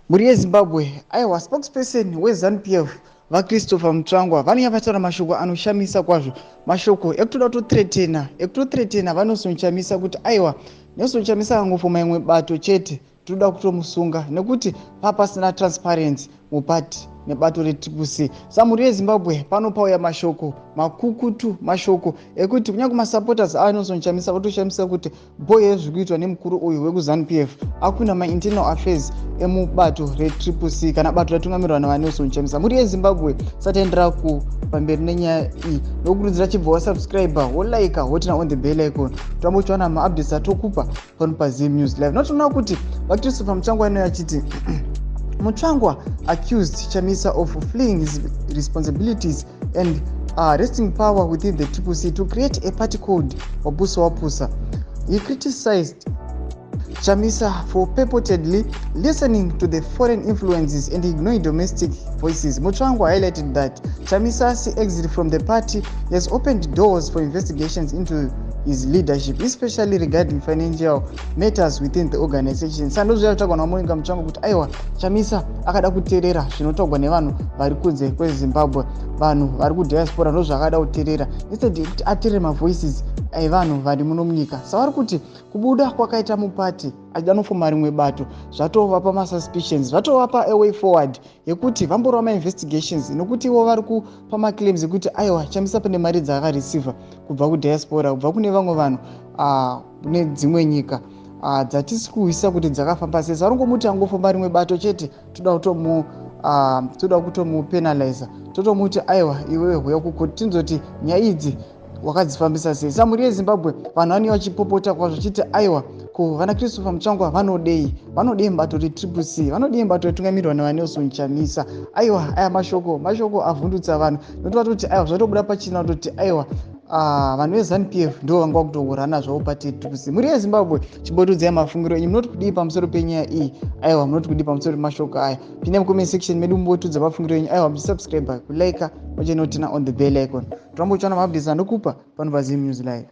Muri yeZimbabwe, aiwa spokesperson weZANU-PF vaChristopher Mutsvangwa vanenge vataura mashoko anoshamisa kwazvo, mashoko ekutoda kutotretena vaNelson Chamisa kuti aiwa Nelson Chamisa angofoma imwe bato chete toda kutomusunga nekuti papasina transparency mupati nebato reTSHABANGU. Samuri yeZimbabwe panopauya mashoko makukutu, mashoko ekuti kunyange masupporters aNelson Chamisa votoshamisa kuti boye zvikuitwa nemukuru uyu wekuZANU-PF akuna mainternal affairs emubato reTSHABANGU kana bato ratungamirwa naNelson Chamisa. Muri yeZimbabwe sataendera pamberi nenyaya iyi nokurudzira chibva wasubscriber wolike wotina on the bell icon tambochiwana maupdates atokupa pano paZim News Live. Notoona kuti vaChristopher Mutsvangwa ino yachiti Mutsvangwa accused Chamisa of fleeing his responsibilities and wresting power within the TSHABANGU to create a party called Wabusa Wapusa. He criticized Chamisa for purportedly listening to the foreign influences and ignoring domestic voices. Mutsvangwa highlighted that Chamisa's exit from the party has opened doors for investigations into his leadership, especially regarding financial matters within the organization. Sandozvaitagwa naMuringa Mutsvangwa kuti aiwa Chamisa akada kuteerera zvinotogwa nevanhu vari kunze kweZimbabwe, vanhu vari kudiaspora ndozvaakada kuteerera instead yekuti ateerere mavoices evanhu vari muno munyika. Savari kuti kubuda kwakaita mupati achidanofoma rimwe bato zvatovapa masuspicions, zvatovapa a way forward yekuti vamborwa mainvestigations nokuti ivo vari kupa maclaims ekuti aiwa Chamisa pane mari dzaakareceiva kubva kudiaspora, kubva kune vamwe vanhu kune dzimwe nyika dzatisi kuhwisa kuti dzakafamba sei. Saringomuti angofamba rimwe bato chete toda kutomupenaliza, totomuti aiwa iwewe huya kukoti tinzoti nyaya idzi wakadzifambisa sei. Samuri yeZimbabwe vanhu vanenge vachipopota kwazvo chiti aiwa ko vana Christopher Mutsvangwa vanodei mubato reTSHABANGU, vanodei mubato retungamirwa naNelson Chamisa. Aiwa aya mashoko avhundutsa vanhu nokuti vatoti aiwa zvatobuda pachina vatoti aiwa vanhu veZANU-PF ndo vanga vakutohura zvavo pati TSHABANGU. Muri yeZimbabwe chibotudzai mafungiro enyu, munoti kudii pamusoro penyaya iyi, aiwa munoti kudii pamusoro pemashoko aya, pinda mucomment section medu mumbotudza mafungiro enyu. Aiwa musubscribe, kulike, wachenotina on the bell icon. Torambochiwana maupdates andokupa pano paZim News Live.